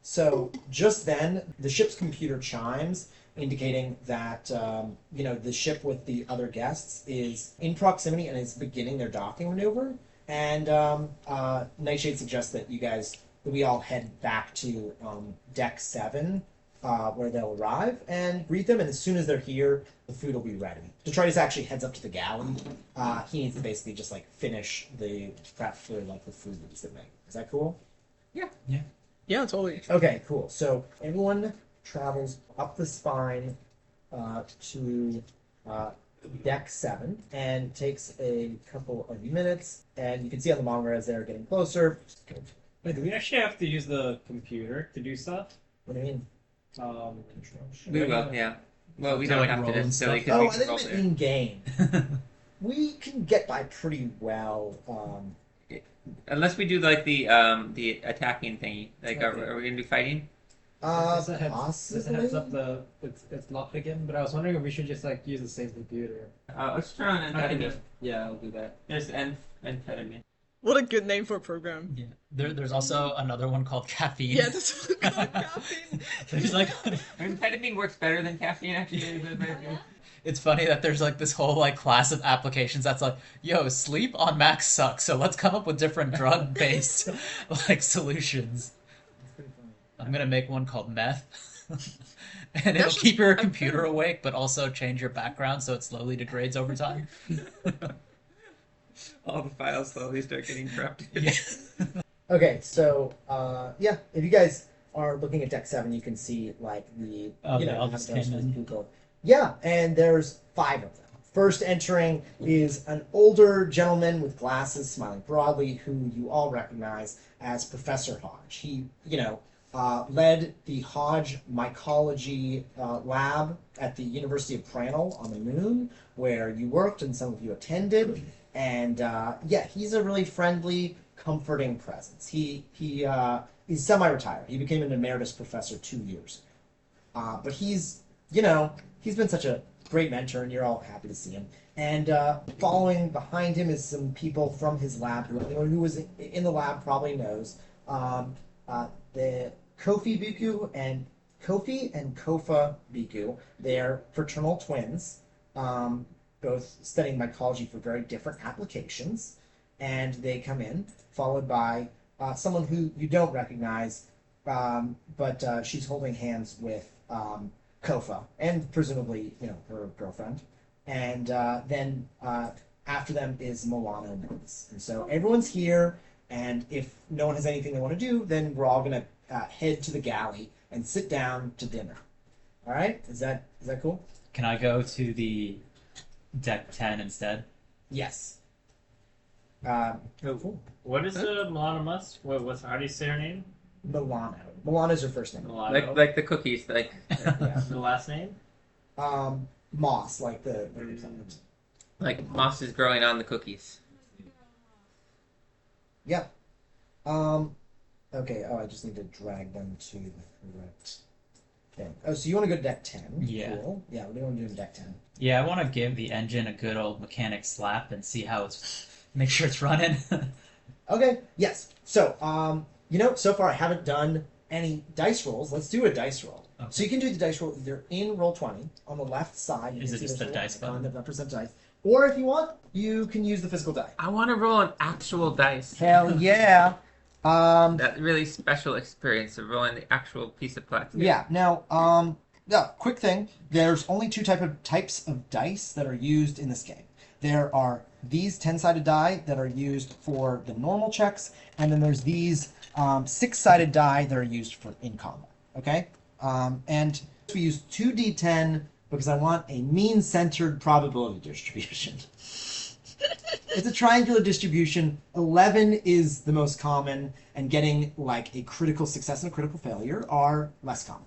So just then, the ship's computer chimes, indicating that the ship with the other guests is in proximity and is beginning their docking maneuver. And Nightshade suggests that we all head back to deck 7, where they'll arrive and greet them. And as soon as they're here, the food will be ready. Detritus actually heads up to the galley. He needs to basically just finish the prep for the food that he's gonna make. Is that cool? Yeah. Yeah. Yeah, totally. Okay, cool. So everyone travels up the spine to deck 7 and takes a couple of minutes. And you can see on the monitor as they're getting closer. Wait, do we actually have to use the computer to do stuff? What do you mean? We will, yeah. Well, we don't have to necessarily. Oh, I think it's in game. We can get by pretty well. Unless we do the attacking thingy. Are we gonna do fighting? Does it Possibly. heads up it's locked again? But I was wondering if we should just use the same computer. Let's turn on amphetamine. Yeah, I'll do that. There's amphetamine. What a good name for a program. Yeah. There's also another one called caffeine. Yeah, that's what called caffeine. There's Amphetamine works better than caffeine, actually. It's funny that there's this whole class of applications that's yo, sleep on Mac sucks, so let's come up with different drug-based solutions. It's pretty funny. I'm gonna make one called meth. And it'll keep your computer awake, but also change your background so it slowly degrades over time. All the files slowly start getting corrupted. Yeah. Okay, so if you guys are looking at deck 7, you can see the I'll just came in. people. Yeah, and there's 5 of them. First entering is an older gentleman with glasses, smiling broadly, who you all recognize as Professor Hodge. He, led the Hodge mycology lab at the University of Pranal on the Moon, where you worked and some of you attended. And he's a really friendly, comforting presence. He's semi-retired. He became an emeritus professor 2 years ago. But he's been such a great mentor, and you're all happy to see him. And following behind him is some people from his lab who anyone who was in the lab probably knows. The Kofi and Kofa Biku. They're fraternal twins, both studying mycology for very different applications. And they come in, followed by someone who you don't recognize, but she's holding hands with Kofa, and presumably, her girlfriend. And then after them is Milano Moss. And so everyone's here, and if no one has anything they want to do, then we're all going to head to the galley and sit down to dinner. All right? Is that cool? Can I go to the deck 10 instead? Yes. Cool. What is the Milano Moss? How do you say her name? Milano. Milano's her first name. Milano. Like the cookies, Yeah. The last name? Moss, like the like moss is growing on the cookies. Yeah. Okay. Oh, I just need to drag them to the correct thing. Oh, so you want to go to deck 10? Yeah. Cool. Yeah. What do you want to do in deck 10? Yeah, I want to give the engine a good old mechanic slap and see how make sure it's running. Okay. Yes. So, so far I haven't done any dice rolls. Let's do a dice roll. Okay. So you can do the dice roll either in Roll20 on the left side. Is it just the dice button? The represent dice. Or if you want, you can use the physical die. I want to roll an actual dice. Hell yeah. That really special experience of rolling the actual piece of plastic. Yeah. Now, quick thing. There's only 2 types of dice that are used in this game. There are these 10-sided die that are used for the normal checks, and then there's these 6-sided die that are used for in combat. Okay? And we use 2d10 because I want a mean-centered probability distribution. It's a triangular distribution. 11 is the most common, and getting a critical success and a critical failure are less common.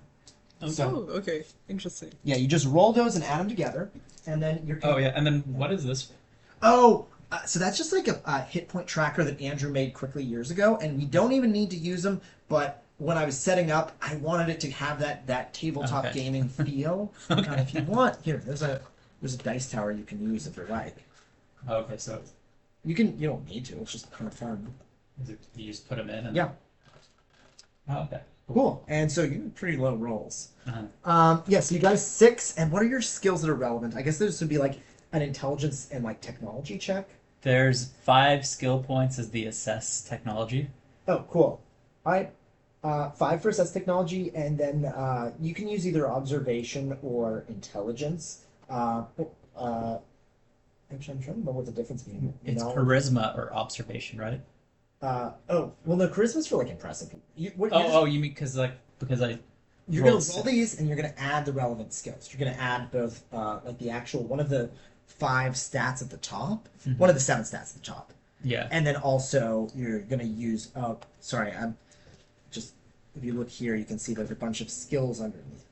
So, Okay. Interesting. yeah, you just roll those and add them together, and then you're... Oh, yeah, and then what is this? Oh, so that's just a hit point tracker that Andrew made quickly years ago, and we don't even need to use them, but when I was setting up, I wanted it to have that tabletop gaming feel. Okay. If you want, here, there's a dice tower you can use if you like. Okay, so You don't need to, it's just kind of fun. you just put them in? And... Yeah. Oh, okay. Cool. And so you have pretty low rolls. Uh-huh. Yeah, so you got a 6, and what are your skills that are relevant? I guess this would be like an intelligence and like technology check. There's 5 skill points as the assess technology. Oh, cool. All right. 5 for assess technology, and then you can use either observation or intelligence. Actually, I'm trying to remember what the difference between It's knowledge. charisma or observation, right? Oh, well, no, charisma's for like impressive people. You mean because I You're rolled gonna roll 6. these, and you're gonna add the relevant skills. You're gonna add both, like the actual one of the 5 stats at the top, Mhm. one of the 7 stats at the top, Yeah. and then also you're gonna use. Oh, sorry, I'm just. If you look here, you can see there's a bunch of skills underneath.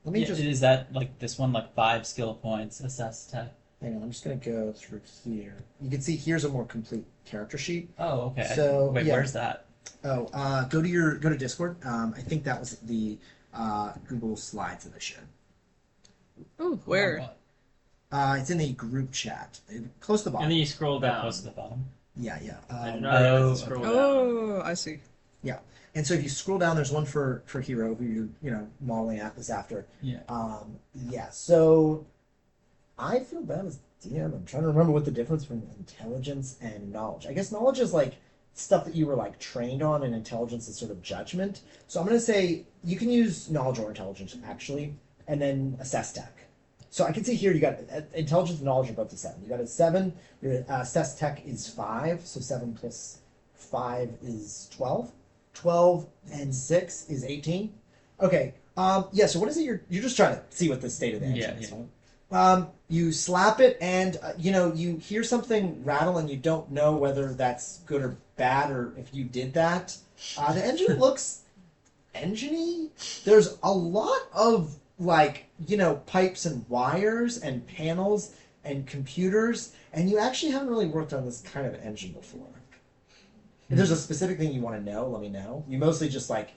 Let me Yeah, just is that like this one, like 5 skill points, assess tech? hang on. I'm just gonna go through here. You can see here's a more complete character sheet. Oh, okay. So, Wait, yeah. where's that? Oh, go to Discord. I think that was the Google Slides that I shared. Oh, where? It's in the group chat, close to the And bottom. then you scroll That down. close to the bottom. Yeah, yeah. I do Um, not realize Oh, to scroll down. Oh, I see. and so if you scroll down, there's one for Hero, who you're modeling at this after. Yeah. Yeah. So I feel bad as DM. I'm trying to remember what the difference between intelligence and knowledge. I guess knowledge is like stuff that you were like trained on, and intelligence is sort of judgment. So I'm gonna say you can use knowledge or intelligence actually, and then assess tech. So I can see here you got intelligence and knowledge are both a 7. You got a 7. Your assess tech is 5. So 7 plus 5 is 12. 12 and 6 is 18. Okay. Yeah. So what is it? You're just trying to see what the state of the engine is. Yeah. Right? You slap it, and you hear something rattle, and you don't know whether that's good or bad, or if you did that. The engine looks engine-y. There's a lot of pipes and wires and panels and computers, and you actually haven't really worked on this kind of engine before. If there's a specific thing you want to know, let me know. You mostly just kind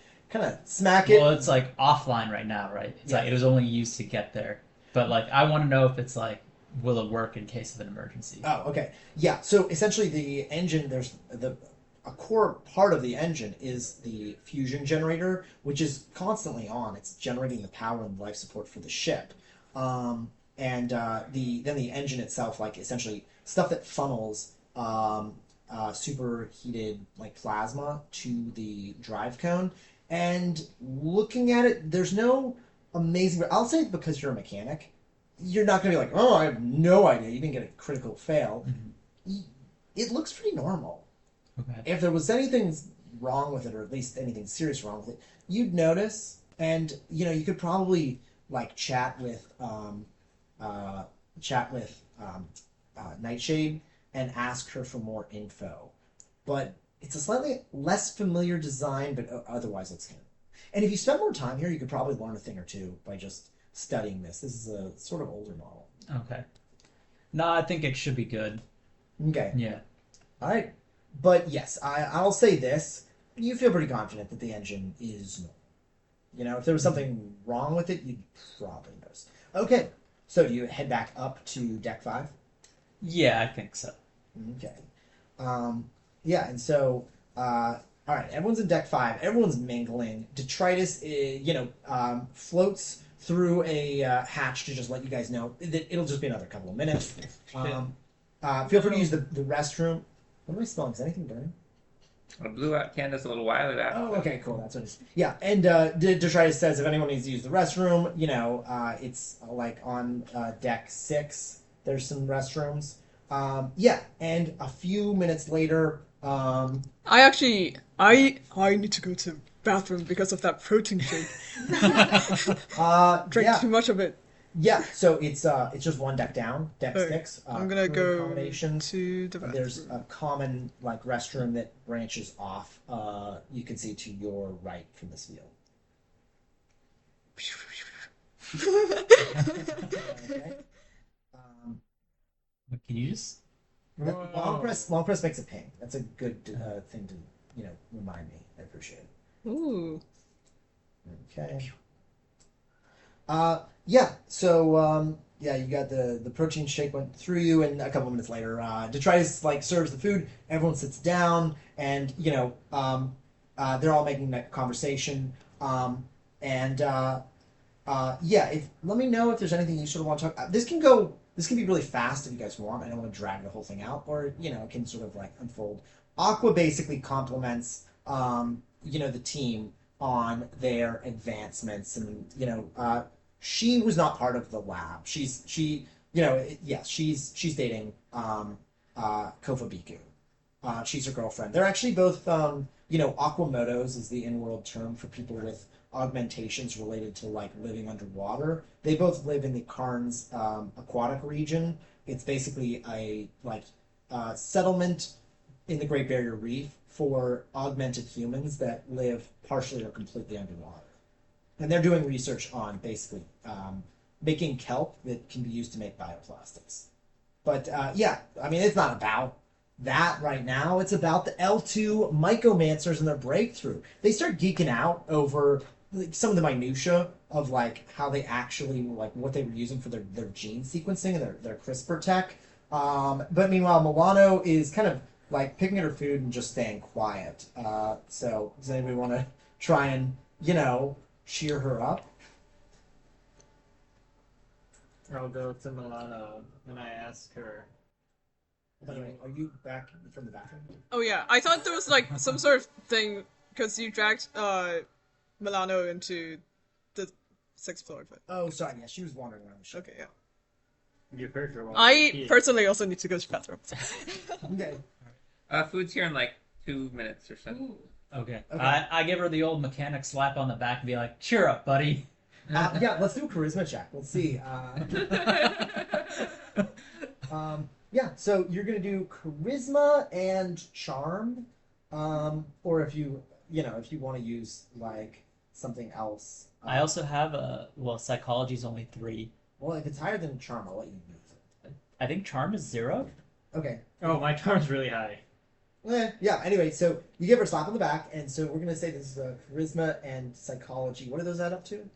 of smack it. Well, it's like offline right now, right? It's Yeah. like it was only used to get there. But like I want to know if it's like will it work in case of an emergency? Oh, okay. Yeah, so essentially the engine, a core part of the engine is the fusion generator, which is constantly on. It's generating the power and life support for the ship. And then the engine itself, like essentially stuff that funnels superheated like plasma to the drive cone. And looking at it, there's no amazing. I'll say because you're a mechanic, you're not going to be like, oh, I have no idea. You didn't get a critical fail. Mhm. It looks pretty normal. Okay. If there was anything wrong with it, or at least anything serious wrong with it, you'd notice. And you could probably like chat with Nightshade and ask her for more info. But it's a slightly less familiar design, but otherwise looks good. And if you spend more time here, you could probably learn a thing or two by just studying this. This is a sort of older model. Okay. No, I think it should be good. Okay. Yeah. All right. But yes, I'll say this. You feel pretty confident that the engine is normal. If there was something wrong with it, you'd probably notice. Okay. So do you head back up to deck 5? Yeah, I think so. Okay. Yeah, and so, all right, everyone's in deck 5. Everyone's mingling. Detritus, floats through a hatch to just let you guys know that it'll just be another couple of minutes. Feel free to use the restroom. What am I smelling? Is anything burning? I blew out Candace a little while back. Oh, okay, cool. That's what it is. Yeah, and Detritus says if anyone needs to use the restroom, it's like on deck 6. There's some restrooms. Yeah, and a few minutes later, I need to go to the bathroom because of that protein shake. Drank yeah, too much of it. yeah. So it's just one deck down, deck Okay, 6. I'm gonna crew go accommodations. to the bathroom. There's a common restroom that branches off. You can see to your right from this view. Okay. But can you just Long press makes a ping. That's a good thing to remind me. I appreciate it. Ooh. Okay. Yeah. So yeah, you got the protein shake went through you, and a couple of minutes later, Detritus serves the food. Everyone sits down, and they're all making that conversation. And yeah, let me know if there's anything you sort of want to talk. This can be really fast if you guys want. I don't want to drag the whole thing out, or it can sort of like unfold. Aqua basically complements the team on their advancements, and she was not part of the lab. She's dating Kofa Biku. She's her girlfriend. They're actually both Aquamotos is the in-world term for people with augmentations related to like living underwater. They both live in the Cairns aquatic region. It's basically a settlement in the Great Barrier Reef for augmented humans that live partially or completely underwater. And they're doing research on basically making kelp that can be used to make bioplastics. But yeah, I mean, it's not about that right now. It's about the L2 mycomancers and their breakthrough. They start geeking out over some of the minutia of like how they actually like what they were using for their gene sequencing and their CRISPR tech. But meanwhile, Milano is kind of like picking at her food and just staying quiet. So does anybody want to try and cheer her up? I'll go to Milano and I ask her. By the way, are you back from the bathroom? Oh yeah, I thought there was like some sort of thing because you dragged Milano into the sixth floor of it. Oh, sorry. Yeah, she was wandering around the ship. Okay, yeah. You heard her. I personally also need to go to the bathroom. Okay. Food's here in like 2 minutes or so. Okay. Okay. I give her the old mechanic slap on the back and be like, cheer up, buddy. Yeah, let's do a charisma check. Let's see. Yeah, so you're gonna do charisma and charm, or if you want to use like something else. I also have psychology's only 3. Well, if it's higher than charm, I'll let you use it. I think charm is 0. Okay. Oh, my charm's really high. Yeah. Anyway, so you give her a slap on the back, and so we're gonna say this is charisma and psychology. What do those add up to?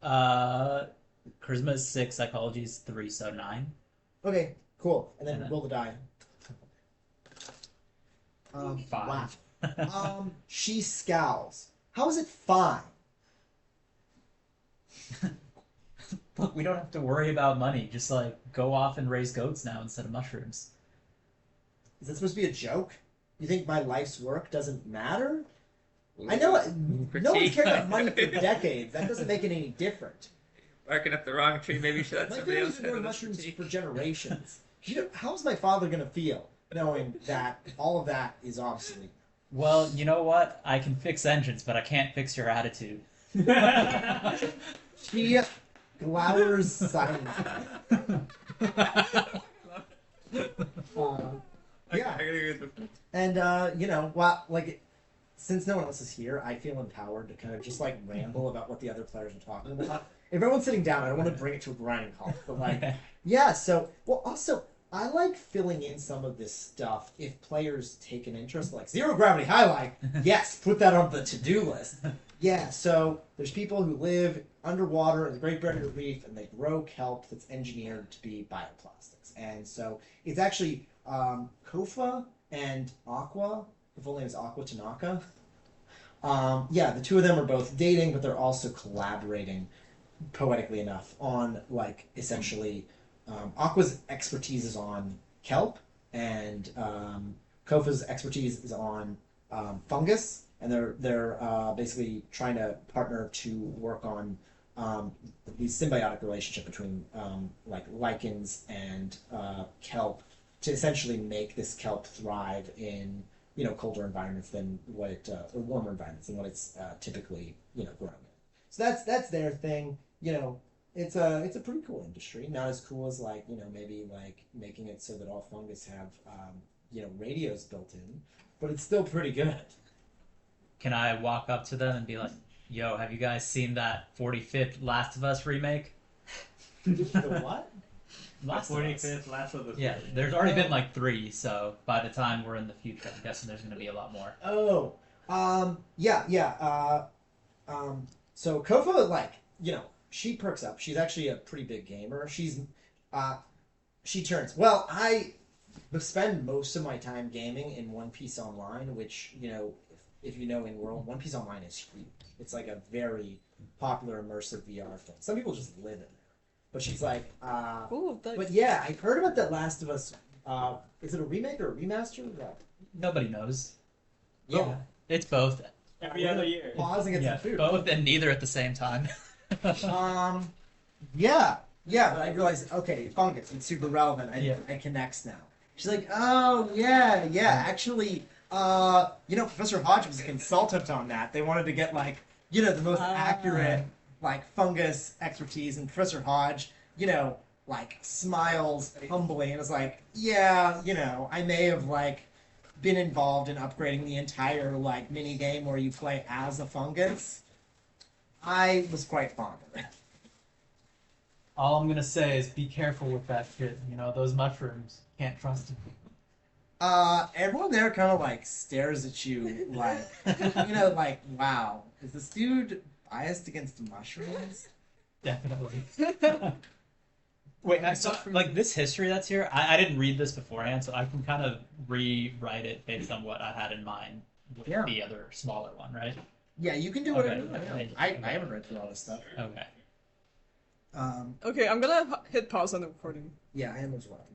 Charisma is 6, psychology is 3, so 9. Okay, cool. And then And then- roll the die. 5. Wow. She scowls. How is it fine? Look, we don't have to worry about money. Just like go off and raise goats now instead of mushrooms. Is that supposed to be a joke? You think my life's work doesn't matter? I know no one's cared about money for decades. That doesn't make it any different. Barking up the wrong tree. Maybe you should let My somebody family's else been growing handle this mushrooms tea. for generations. How's my father going to feel knowing that all of that is obsolete? Well, you know what? I can fix engines, but I can't fix your attitude. She glowers silently. Yeah. And since no one else is here, I feel empowered to kind of just like ramble about what the other players are talking about. If everyone's sitting down, I don't want to bring it to a grinding halt, but yeah. So, also, I like filling in some of this stuff if players take an interest, like zero gravity highlight. Yes, put that on the to-do list. Yeah. So there's people who live underwater in the Great Barrier Reef, and they grow kelp that's engineered to be bioplastics, and so it's actually Kofa and Aqua. Her full name is Aqua Tanaka. Yeah, the two of them are both dating, but they're also collaborating, poetically enough, on essentially Aqua's expertise is on kelp, and Kofa's expertise is on fungus, and they're basically trying to partner to work on the symbiotic relationship between lichens and kelp to essentially make this kelp thrive in colder environments than what it or warmer environments than what it's typically grown in. So that's their thing. It's a pretty cool industry. Not as cool as maybe making it so that all fungus have radios built in, but it's still pretty good. Can I walk up to them and be like, "Yo, have you guys seen that 45th Last of Us remake?" The what? Last of Us. 45th Last of Us. Yeah, there's already been 3, so by the time we're in the future, I'm guessing there's going to be a lot more. Oh, yeah. So Kofa, she perks up. She's actually a pretty big gamer. She turns. Well, I spend most of my time gaming in One Piece Online, which, if you know in World, One Piece Online is huge. It's like a very popular immersive VR thing. Some people just live in there. But she's like, Ooh, that, but yeah, I heard about that Last of Us. Is it a remake or a remaster? Yeah. Nobody knows. Yeah. It's both. Every other year. Pausing at Yeah, some food. Both and neither at the same time. Yeah, yeah, but I realized, okay, fungus, it's super relevant. Yeah. It connects now. She's like, oh, yeah, actually, Professor Hodge was a consultant on that. They wanted to get, like, the most accurate, like, fungus expertise, and Professor Hodge, like, smiles humbly and is like, yeah, I may have, like, been involved in upgrading the entire, like, mini game where you play as a fungus. I was quite fond of it. All I'm gonna say is be careful with that kid. Those mushrooms. Can't trust him. Everyone there kind of like stares at you like, like, wow, is this dude biased against mushrooms? Definitely. Wait, so like this history that's here, I didn't read this beforehand, so I can kind of rewrite it based on what I had in mind with the other smaller one, right? Yeah, you can do whatever Okay, you want. okay. I haven't read through all this stuff. Okay. okay, I'm gonna hit pause on the recording. Yeah, I am as well.